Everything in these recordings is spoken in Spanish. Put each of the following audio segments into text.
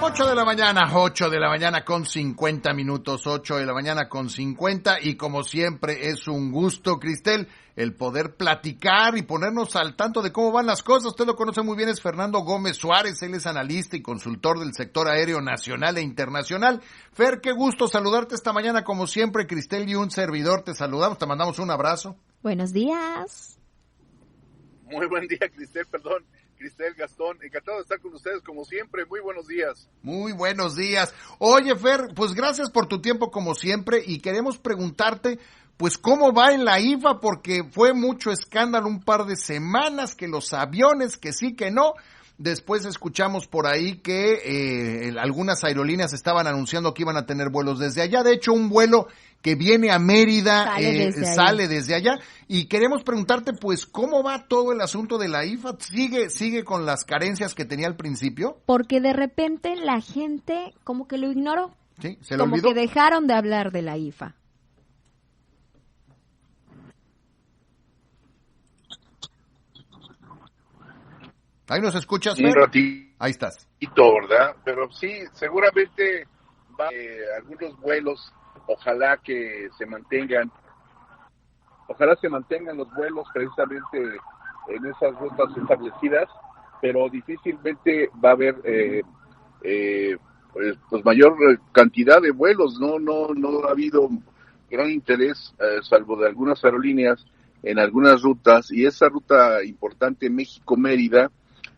8 de la mañana con 50 minutos, 8 de la mañana con 50, y como siempre es un gusto, Cristel, el poder platicar y ponernos al tanto de cómo van las cosas. Usted lo conoce muy bien, es Fernando Gómez Suárez, él es analista y consultor del sector aéreo nacional e internacional. Fer, qué gusto saludarte esta mañana como siempre, Cristel y un servidor, te saludamos, te mandamos un abrazo. Buenos días. Muy buen día, Cristel, perdón. Cristel, Gastón, encantado de estar con ustedes como siempre, muy buenos días. Muy buenos días. Oye, Fer, pues gracias por tu tiempo como siempre y queremos preguntarte, pues cómo va en la IFA, porque fue mucho escándalo un par de semanas, que los aviones, que sí, que no. Después escuchamos por ahí que algunas aerolíneas estaban anunciando que iban a tener vuelos desde allá. De hecho, un vuelo que viene a Mérida sale desde allá. Y queremos preguntarte, pues, ¿cómo va todo el asunto de la IFA? ¿Sigue con las carencias que tenía al principio? Porque de repente la gente como que lo ignoró. Sí, se lo olvidó. Como que dejaron de hablar de la IFA. Ahí nos escuchas, un ratito, ahí estás. ¿Verdad? Pero sí, seguramente va algunos vuelos, ojalá se mantengan los vuelos precisamente en esas rutas establecidas, pero difícilmente va a haber pues mayor cantidad de vuelos. No ha habido gran interés, salvo de algunas aerolíneas en algunas rutas, y esa ruta importante México-Mérida,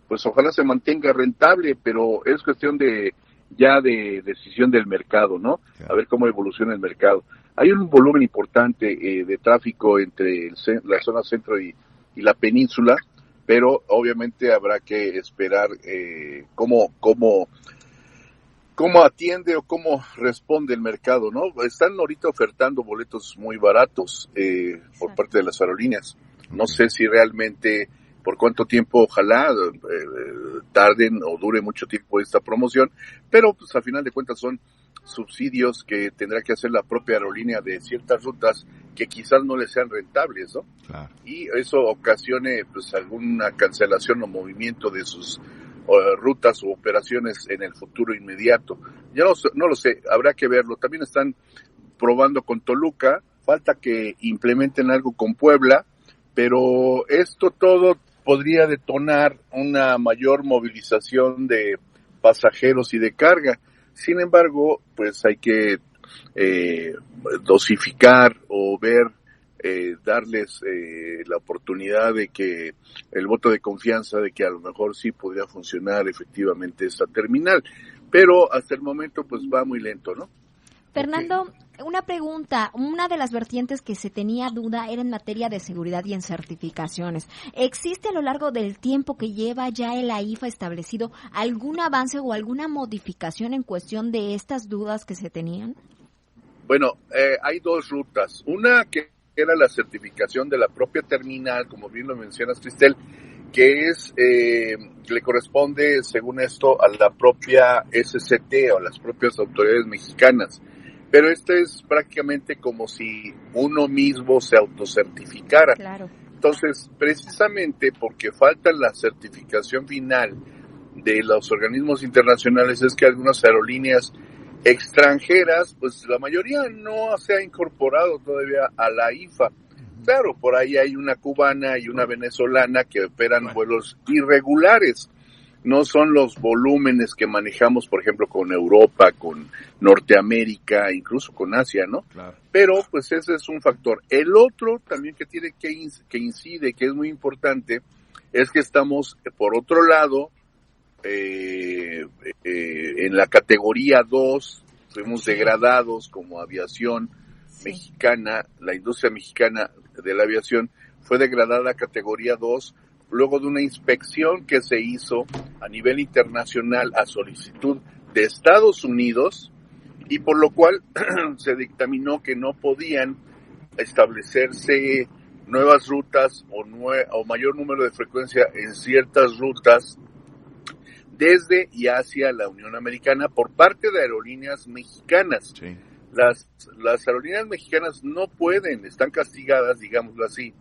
pues ojalá se mantenga rentable, pero es cuestión de decisión del mercado, ¿no? A ver cómo evoluciona el mercado. Hay un volumen importante de tráfico entre la zona centro y la península, pero obviamente habrá que esperar cómo atiende o cómo responde el mercado, ¿no? Están ahorita ofertando boletos muy baratos por parte de las aerolíneas. No sé si realmente por cuánto tiempo, ojalá tarden o dure mucho tiempo esta promoción, pero pues a final de cuentas son subsidios que tendrá que hacer la propia aerolínea de ciertas rutas que quizás no les sean rentables, ¿no? Claro. Y eso ocasione pues alguna cancelación o movimiento de sus rutas o operaciones en el futuro inmediato. Ya no lo sé, habrá que verlo. También están probando con Toluca, falta que implementen algo con Puebla, pero esto todo podría detonar una mayor movilización de pasajeros y de carga. Sin embargo, pues hay que dosificar o ver, darles la oportunidad de que el voto de confianza de que a lo mejor sí podría funcionar efectivamente esta terminal. Pero hasta el momento pues va muy lento, ¿no? Fernando, una pregunta. Una de las vertientes que se tenía duda era en materia de seguridad y en certificaciones. ¿Existe a lo largo del tiempo que lleva ya el AIFA establecido algún avance o alguna modificación en cuestión de estas dudas que se tenían? Bueno, hay dos rutas. Una que era la certificación de la propia terminal, como bien lo mencionas, Cristel, que le corresponde, según esto, a la propia SCT o a las propias autoridades mexicanas. Pero esto es prácticamente como si uno mismo se autocertificara. Claro. Entonces, precisamente porque falta la certificación final de los organismos internacionales, es que algunas aerolíneas extranjeras, pues la mayoría no se ha incorporado todavía a la IFA. Claro, por ahí hay una cubana y una venezolana que operan vuelos irregulares. No son los volúmenes que manejamos, por ejemplo, con Europa, con Norteamérica, incluso con Asia, ¿no? Claro. Pero, pues, ese es un factor. El otro también que incide, que es muy importante, es que estamos, por otro lado, en la categoría 2, fuimos degradados como aviación mexicana, la industria mexicana de la aviación fue degradada a categoría 2, luego de una inspección que se hizo a nivel internacional a solicitud de Estados Unidos, y por lo cual se dictaminó que no podían establecerse nuevas rutas o mayor número de frecuencia en ciertas rutas desde y hacia la Unión Americana por parte de aerolíneas mexicanas. Sí. Las aerolíneas mexicanas no pueden, están castigadas, digámoslo así,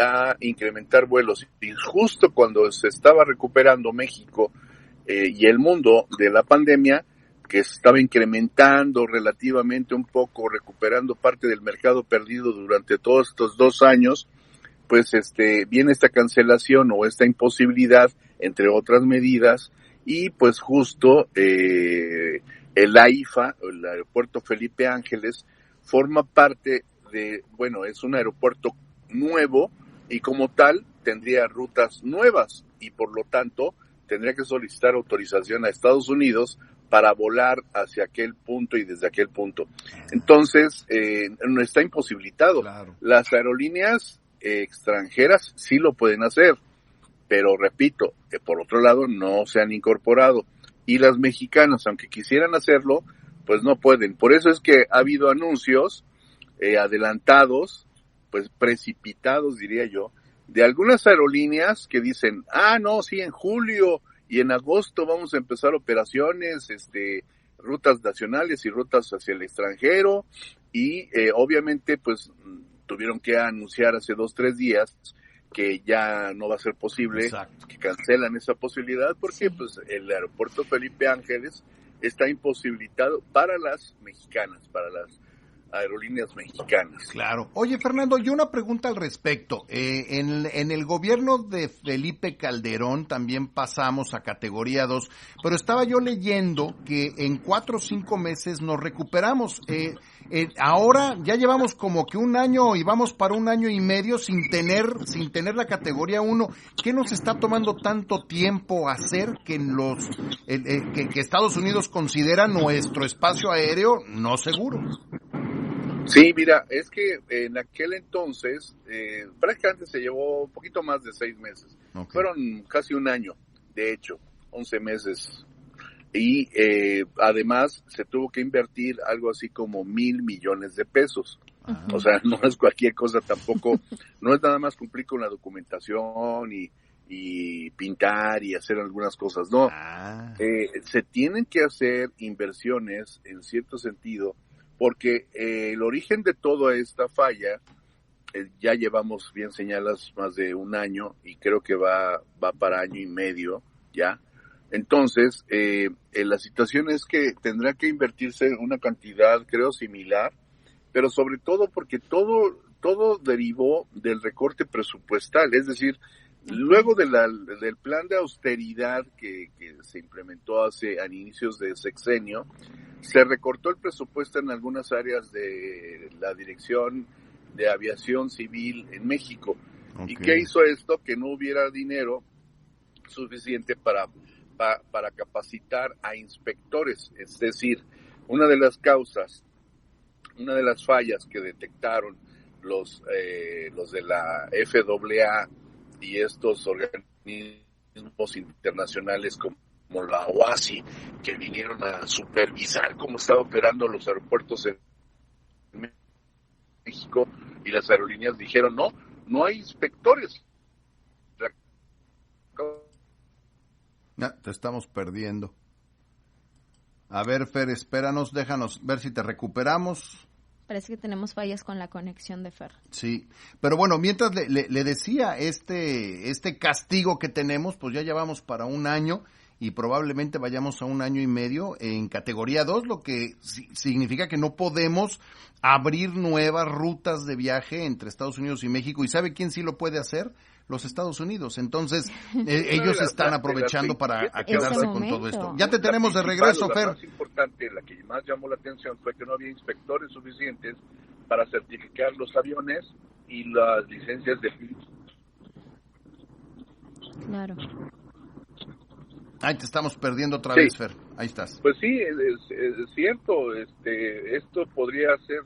a incrementar vuelos. Y justo cuando se estaba recuperando México y el mundo de la pandemia, que se estaba incrementando relativamente un poco, recuperando parte del mercado perdido durante todos estos 2 años, pues viene esta cancelación o esta imposibilidad, entre otras medidas, y pues justo el AIFA, el aeropuerto Felipe Ángeles, forma parte es un aeropuerto nuevo y como tal tendría rutas nuevas y por lo tanto tendría que solicitar autorización a Estados Unidos para volar hacia aquel punto y desde aquel punto. Entonces, no está imposibilitado. Claro. Las aerolíneas extranjeras sí lo pueden hacer, pero repito, por otro lado no se han incorporado. Y las mexicanas, aunque quisieran hacerlo, pues no pueden. Por eso es que ha habido anuncios adelantados, pues precipitados diría yo, de algunas aerolíneas que dicen, no, sí, en julio y en agosto vamos a empezar operaciones, rutas nacionales y rutas hacia el extranjero, y obviamente pues tuvieron que anunciar hace 2-3 días que ya no va a ser posible. Exacto. Que cancelan esa posibilidad porque pues el aeropuerto Felipe Ángeles está imposibilitado para las mexicanas, para las aerolíneas mexicanas. Claro. Oye, Fernando, yo una pregunta al respecto. En el gobierno de Felipe Calderón también pasamos a categoría 2, pero estaba yo leyendo que en 4 o 5 meses nos recuperamos. Ahora ya llevamos como que 1 año y vamos para 1 año y medio sin tener la categoría 1. ¿Qué nos está tomando tanto tiempo hacer que que Estados Unidos considera nuestro espacio aéreo no seguro? Sí, mira, es que en aquel entonces prácticamente se llevó un poquito más de 6 meses. Okay. Fueron casi 1 año, de hecho, 11 meses. Y además se tuvo que invertir algo así como 1,000 millones de pesos. Uh-huh. O sea, no es cualquier cosa tampoco, no es nada más cumplir con la documentación y pintar y hacer algunas cosas, no. Se tienen que hacer inversiones en cierto sentido, porque el origen de toda esta falla, ya llevamos, bien señalas, más de 1 año y creo que va para 1 año y medio ya. Entonces, la situación es que tendrá que invertirse una cantidad, creo, similar, pero sobre todo porque todo derivó del recorte presupuestal, es decir, luego del plan de austeridad que se implementó a inicios de sexenio, se recortó el presupuesto en algunas áreas de la Dirección de Aviación Civil en México. Okay. ¿Y qué hizo esto? Que no hubiera dinero suficiente para capacitar a inspectores. Es decir, una de las fallas que detectaron los de la FAA y estos organismos internacionales como la OASI, que vinieron a supervisar cómo estaba operando los aeropuertos en México, y las aerolíneas dijeron, no hay inspectores. Te estamos perdiendo. A ver, Fer, espéranos, déjanos ver si te recuperamos. Parece que tenemos fallas con la conexión de Fer. Sí, pero bueno, mientras le decía, este castigo que tenemos, pues ya llevamos para 1 año y probablemente vayamos a 1 año y medio en categoría 2, lo que significa que no podemos abrir nuevas rutas de viaje entre Estados Unidos y México. ¿Y sabe quién sí lo puede hacer? Los Estados Unidos. Entonces, ellos están aprovechando para quedarse con todo esto. Ya te tenemos de regreso, Fer. La más importante, la que más llamó la atención, fue que no había inspectores suficientes para certificar los aviones y las licencias de piloto. Claro. Ahí te estamos perdiendo otra vez, Fer. Ahí estás. Pues sí, es cierto. Esto podría ser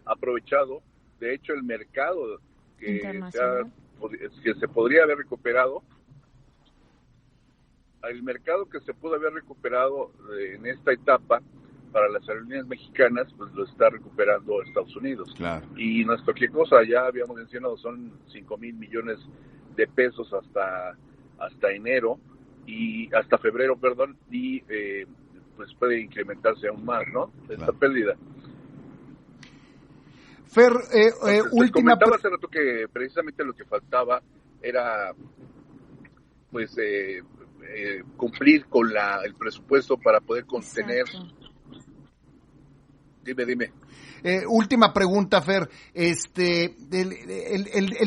aprovechado. De hecho, el mercado que se podría haber recuperado, el mercado que se pudo haber recuperado en esta etapa para las aerolíneas mexicanas, pues lo está recuperando Estados Unidos. Claro. Y no es cualquier cosa, ya habíamos mencionado, son 5,000 millones de pesos hasta enero, y hasta febrero, perdón, y pues puede incrementarse aún más, ¿no? Esta pérdida. Fer, última... Comentaba hace rato que precisamente lo que faltaba era, pues, cumplir con el presupuesto para poder contener. Exacto. Dime. Última pregunta, Fer. El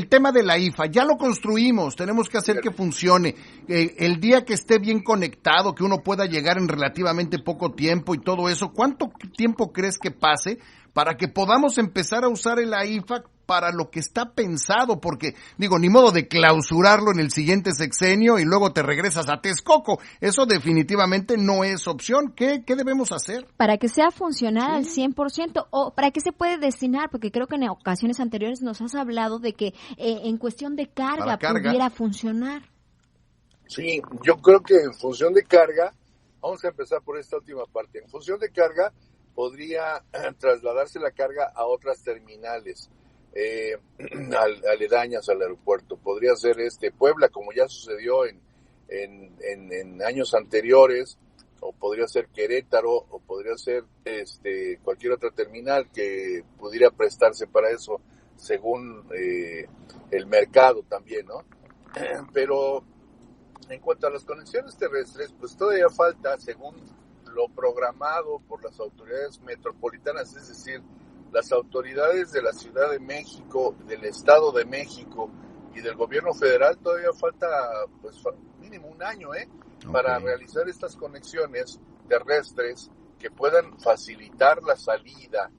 tema de la IFA, ya lo construimos, tenemos que hacer que funcione. El día que esté bien conectado, que uno pueda llegar en relativamente poco tiempo y todo eso, ¿cuánto tiempo crees que pase para que podamos empezar a usar el IFA para lo que está pensado? Porque, digo, ni modo de clausurarlo en el siguiente sexenio y luego te regresas a Texcoco. Eso definitivamente no es opción. ¿Qué debemos hacer? Para que sea funcional al 100%, o para qué se puede destinar, porque creo que en ocasiones anteriores nos has hablado de que en cuestión de carga pudiera funcionar. Sí, yo creo que en función de carga, vamos a empezar por esta última parte. En función de carga, podría trasladarse la carga a otras terminales aledañas al aeropuerto. Podría ser Puebla, como ya sucedió en años anteriores, o podría ser Querétaro, o podría ser cualquier otra terminal que pudiera prestarse para eso, según el mercado también, ¿no? Pero en cuanto a las conexiones terrestres, pues todavía falta, según lo programado por las autoridades metropolitanas, es decir, las autoridades de la Ciudad de México, del Estado de México y del gobierno federal. Todavía falta pues mínimo un año para realizar estas conexiones terrestres que puedan facilitar la salida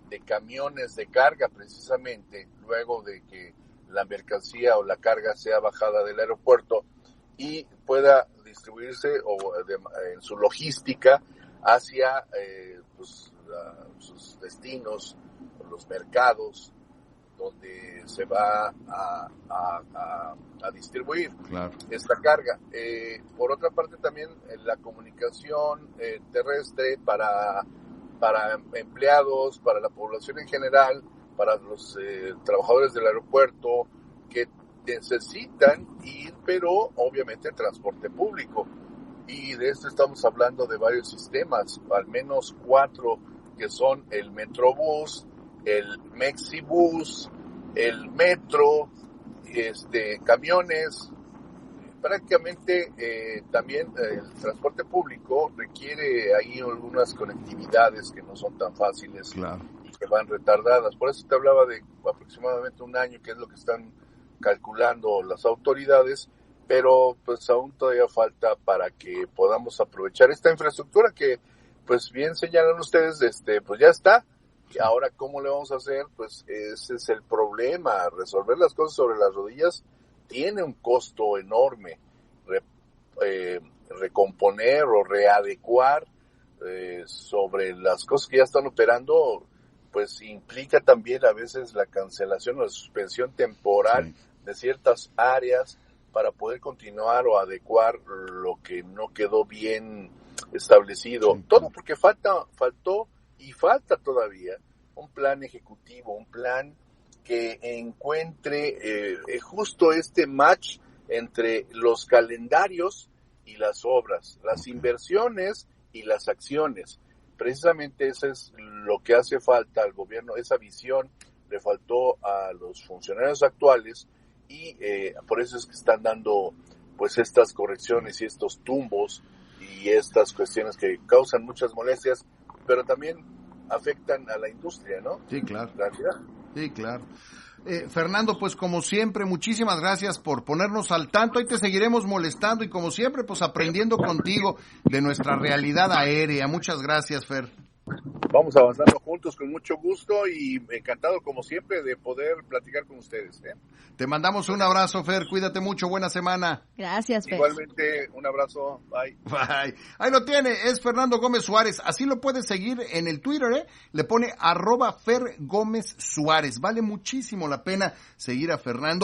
de camiones de carga, precisamente luego de que la mercancía o la carga sea bajada del aeropuerto y pueda distribuirse en su logística hacia sus destinos, los mercados donde se va a distribuir esta carga. Por otra parte, también la comunicación terrestre para empleados, para la población en general, para los trabajadores del aeropuerto que necesitan ir, pero obviamente en transporte público. Y de esto estamos hablando de varios sistemas, al menos 4, que son el Metrobús, el Mexibús, el Metro, camiones. Prácticamente también el transporte público requiere ahí algunas conectividades que no son tan fáciles y que van retardadas. Por eso te hablaba de aproximadamente un año, que es lo que están calculando las autoridades, pero pues aún todavía falta para que podamos aprovechar esta infraestructura que, pues bien señalan ustedes, pues ya está. Ahora, ¿cómo le vamos a hacer? Pues ese es el problema. Resolver las cosas sobre las rodillas tiene un costo enorme. Recomponer o readecuar sobre las cosas que ya están operando, pues implica también a veces la cancelación o la suspensión temporal de ciertas áreas para poder continuar o adecuar lo que no quedó bien establecido. Todo porque faltó y falta todavía un plan ejecutivo, un plan que encuentre justo este match entre los calendarios y las obras, las inversiones y las acciones. Precisamente eso es lo que hace falta al gobierno, esa visión le faltó a los funcionarios actuales y por eso es que están dando pues estas correcciones y estos tumbos y estas cuestiones que causan muchas molestias, pero también afectan a la industria, ¿no? Sí, claro. Gracias. Sí, claro. Fernando, pues como siempre, muchísimas gracias por ponernos al tanto. Ahí te seguiremos molestando y como siempre, pues aprendiendo contigo de nuestra realidad aérea. Muchas gracias, Fer. Vamos avanzando juntos con mucho gusto y encantado como siempre de poder platicar con ustedes. Te mandamos un abrazo, Fer, cuídate mucho, buena semana. Gracias, Fer. Igualmente, un abrazo, bye. Bye. Ahí lo tiene, es Fernando Gómez Suárez, así lo puedes seguir en el Twitter, le pone @Fer Gómez Suárez, vale muchísimo la pena seguir a Fernando.